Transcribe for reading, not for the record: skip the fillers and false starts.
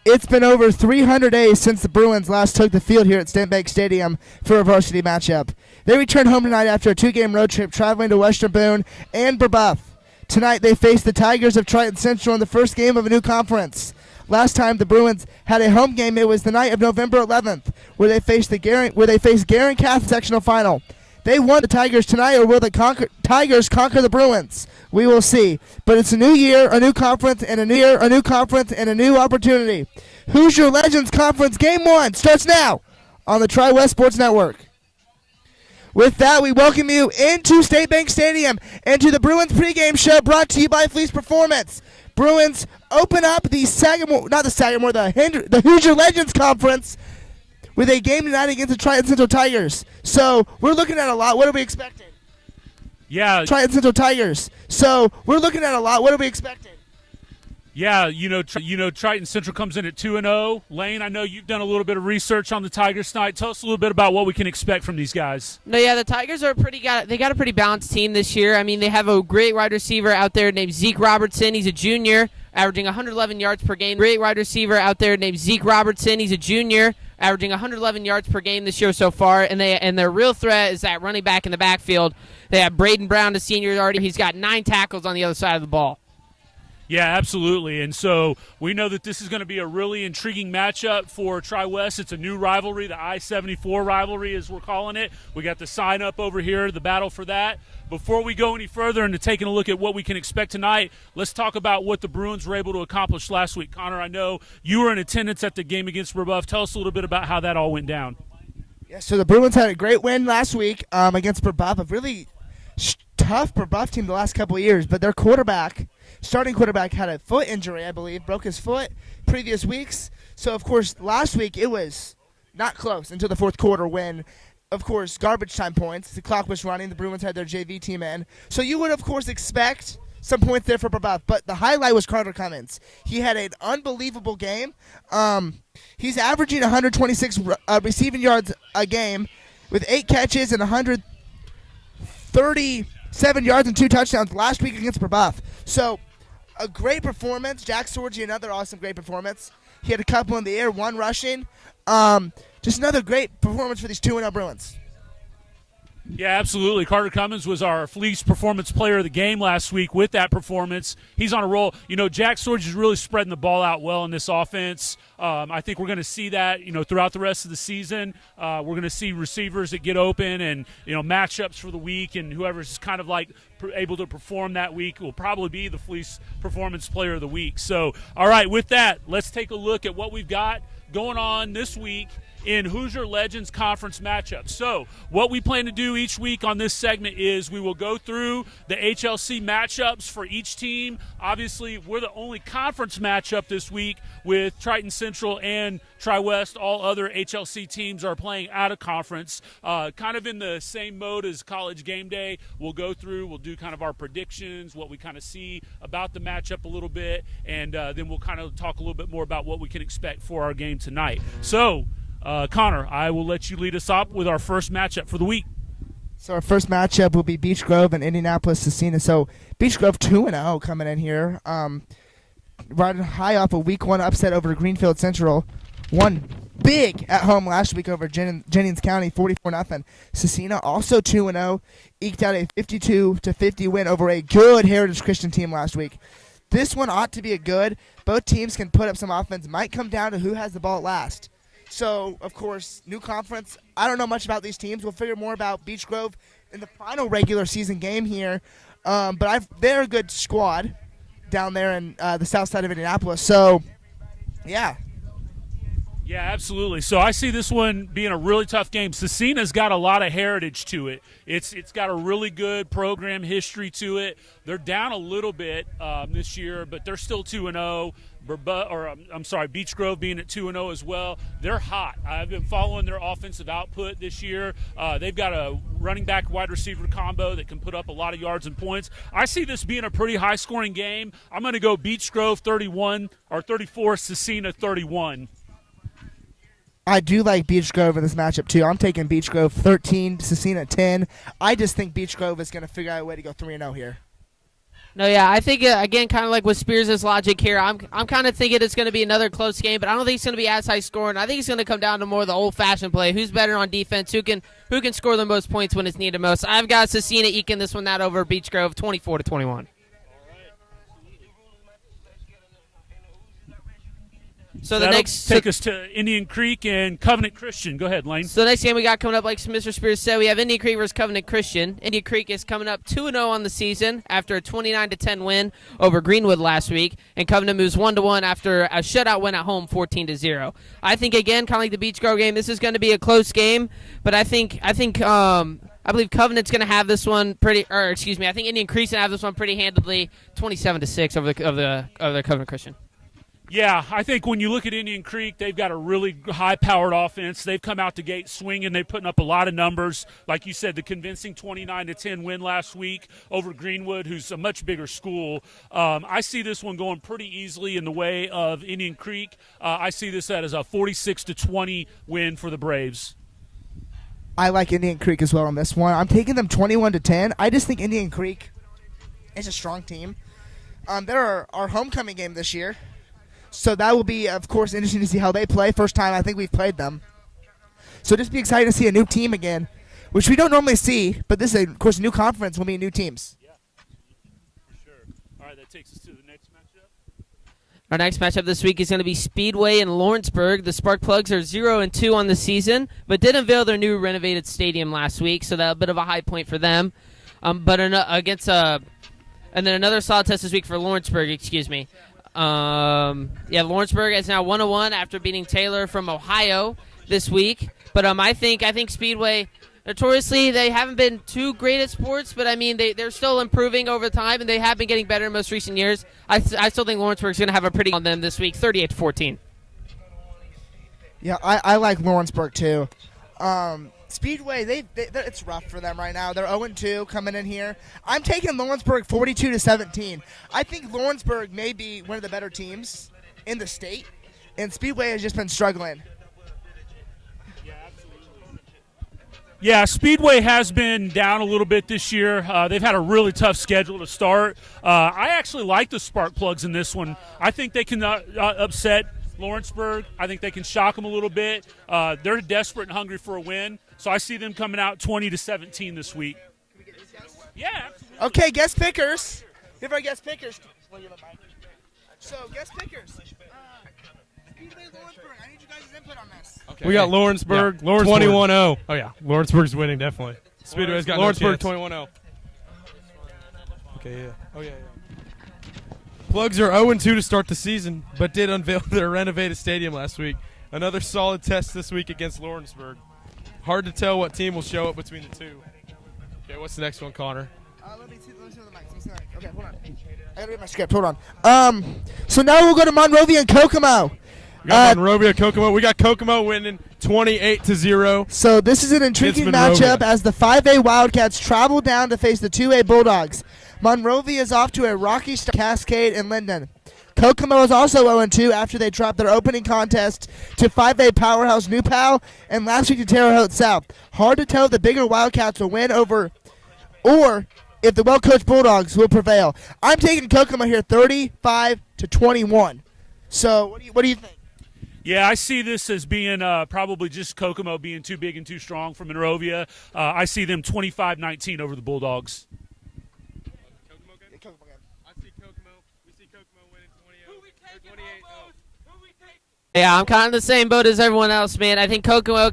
It's been over 300 days since the Bruins last took the field here at State Bank Stadium for a varsity matchup. They return home tonight after a 2-game road trip traveling to Western Boone and Brebeuf. Tonight they face the Tigers of Triton Central in the first game of a new conference. Last time the Bruins had a home game, it was the night of November 11th, where they faced Guerin Catholic sectional final. They won the Tigers tonight, or will the Tigers conquer the Bruins? We will see. But it's a new year, a new conference, and a new opportunity. Hoosier Legends Conference Game 1 starts now on the Tri-West Sports Network. With that, we welcome you into State Bank Stadium and to the Bruins pregame show brought to you by Fleece Performance. Bruins open up the Hoosier Legends Conference with a game tonight against the Triton Central Tigers. So we're looking at a lot. What are we expecting? Yeah. Triton Central Tigers. So we're looking at a lot. What are we expecting? Yeah, Triton Central comes in at 2-0. Lane, I know you've done a little bit of research on the Tigers tonight. Tell us a little bit about what we can expect from these guys. No, yeah, the Tigers are they got a pretty balanced team this year. I mean, they have a great wide receiver out there named Zeke Robertson. He's a junior, averaging 111 yards per game. Great wide receiver out there named Zeke Robertson. He's a junior, averaging 111 yards per game this year so far. And their real threat is that running back in the backfield. They have Braden Brown, the senior already. He's got 9 tackles on the other side of the ball. Yeah, absolutely. And so we know that this is going to be a really intriguing matchup for Tri-West. It's a new rivalry, the I-74 rivalry as we're calling it. We got the sign up over here, the battle for that. Before we go any further into taking a look at what we can expect tonight, let's talk about what the Bruins were able to accomplish last week. Connor, I know you were in attendance at the game against Brebeuf. Tell us a little bit about how that all went down. Yeah, so the Bruins had a great win last week against Brebeuf, a really tough Brebeuf team the last couple of years, but their starting quarterback had a foot injury, I believe, broke his foot previous weeks. So, of course, last week it was not close until the fourth quarter when, of course, garbage time points. The clock was running. The Bruins had their JV team in. So you would, of course, expect some points there for Brebeuf. But the highlight was Carter Cummins. He had an unbelievable game. He's averaging 126 receiving yards a game with 8 catches and 137 yards and 2 touchdowns last week against Brebeuf. So a great performance. Jack Sorgi, another awesome great performance. He had a couple in the air, 1 rushing. Just another great performance for these 2-0 Bruins. Yeah, absolutely. Carter Cummins was our Fleece Performance Player of the Game last week with that performance. He's on a roll. Jack Sorge is really spreading the ball out well in this offense. I think we're going to see that, throughout the rest of the season. We're going to see receivers that get open and, matchups for the week, and whoever's kind of like able to perform that week will probably be the Fleece Performance Player of the Week. So, all right, with that, let's take a look at what we've got going on this week in Hoosier Legends Conference matchups. So what we plan to do each week on this segment is we will go through the HLC matchups for each team. Obviously, we're the only conference matchup this week with Triton Central and Tri-West. All other HLC teams are playing out of conference. Kind of in the same mode as College Game Day. We'll go through, we'll do kind of our predictions, what we kind of see about the matchup a little bit, and then we'll kind of talk a little bit more about what we can expect for our game tonight. So, Connor, I will let you lead us up with our first matchup for the week. So our first matchup will be Beech Grove and Indianapolis-Scecina. So Beech Grove 2-0 coming in here. Riding high off a Week 1 upset over Greenfield Central. Won big at home last week over Jennings County, 44-0. Scecina also 2-0. Eked out a 52-50 win over a good Heritage Christian team last week. This one ought to be a good. Both teams can put up some offense. Might come down to who has the ball last. So, of course, new conference. I don't know much about these teams. We'll figure more about Beech Grove in the final regular season game here. But they're a good squad down there in the south side of Indianapolis. So, yeah. Yeah, absolutely. So I see this one being a really tough game. Scecina's got a lot of heritage to it. It's got a really good program history to it. They're down a little bit this year, but they're still 2-0. Beech Grove being at 2-0 as well. They're hot. I've been following their offensive output this year. They've got a running back wide receiver combo that can put up a lot of yards and points. I see this being a pretty high scoring game. I'm going to go Beech Grove 34, Scecina 31. I do like Beech Grove in this matchup, too. I'm taking Beech Grove 13, Scecina 10. I just think Beech Grove is going to figure out a way to go 3-0 here. No, yeah, I think again, kind of like with Spears' logic here, I'm kind of thinking it's going to be another close game, but I don't think it's going to be as high scoring. I think it's going to come down to more of the old-fashioned play. Who's better on defense? Who can score the most points when it's needed most? I've got Cecina eking this one out over Beech Grove, 24-21. So the next take us to Indian Creek and Covenant Christian. Go ahead, Lane. So the next game we got coming up, like Mr. Spears said, we have Indian Creek versus Covenant Christian. Indian Creek is coming up 2-0 on the season after a 29-10 win over Greenwood last week, and Covenant moves 1-1 after a shutout win at home, 14-0. I think again, kind of like the Beech Grove game, this is going to be a close game, but I believe Covenant's going to have this one I think Indian Creek's going to have this one pretty handedly, 27-6 over the Covenant Christian. Yeah, I think when you look at Indian Creek, they've got a really high-powered offense. They've come out the gate swinging. They're putting up a lot of numbers. Like you said, the convincing 29-10 win last week over Greenwood, who's a much bigger school. I see this one going pretty easily in the way of Indian Creek. I see this as a 46-20 win for the Braves. I like Indian Creek as well on this one. I'm taking them 21-10. I just think Indian Creek is a strong team. They're our homecoming game this year. So that will be, of course, interesting to see how they play. First time I think we've played them. So just be excited to see a new team again, which we don't normally see. But this is, of course, a new conference will be new teams. Yeah, for sure. All right, that takes us to the next matchup. Our next matchup this week is going to be Speedway and Lawrenceburg. The Sparkplugs are 0-2 on the season, but did unveil their new renovated stadium last week, so that's a bit of a high point for them. And then another solid test this week for Lawrenceburg, Lawrenceburg is now 1-1 after beating Taylor from Ohio this week. But I think Speedway, notoriously, they haven't been too great at sports, but I mean they're still improving over time, and they have been getting better in most recent years. I still think Lawrenceburg's going to have a pretty on them this week, 38-14. Yeah, I like Lawrenceburg too. Speedway, it's rough for them right now. They're 0-2 coming in here. I'm taking Lawrenceburg 42-17. I think Lawrenceburg may be one of the better teams in the state, and Speedway has just been struggling. Yeah, Speedway has been down a little bit this year. They've had a really tough schedule to start. I actually like the Sparkplugs in this one. I think they can upset Lawrenceburg. I think they can shock them a little bit. They're desperate and hungry for a win, so I see them coming out 20-17 this week. Can we get these guys? Yeah. Okay, guest pickers. Give our guest pickers. So, guest pickers. Speedway, Lawrenceburg. I need you guys' input on this. Okay. We got Lawrenceburg, 21-0. Oh, yeah. Lawrenceburg's winning, definitely. Speedway's got Lawrenceburg 21-0. Okay, yeah. Oh, yeah. Plugs are 0-2 to start the season, but did unveil their renovated stadium last week. Another solid test this week against Lawrenceburg. Hard to tell what team will show up between the two. Okay, what's the next one, Connor? Let me see the mics. Okay, hold on. I gotta read my script. Hold on. So now we'll go to Monrovia and Kokomo. We got Monrovia, Kokomo. We got Kokomo winning 28-0. So this is an intriguing matchup as the 5A Wildcats travel down to face the 2A Bulldogs. Monrovia is off to a rocky start. Cascade and Linden. Kokomo is also 0-2 after they dropped their opening contest to 5A powerhouse New Pal and last week to Terre Haute South. Hard to tell if the bigger Wildcats will win over or if the well-coached Bulldogs will prevail. I'm taking Kokomo here 35-21. So what do you think? Yeah, I see this as being probably just Kokomo being too big and too strong for Monrovia. I see them 25-19 over the Bulldogs. Yeah, I'm kind of the same boat as everyone else, man. I think Kokomo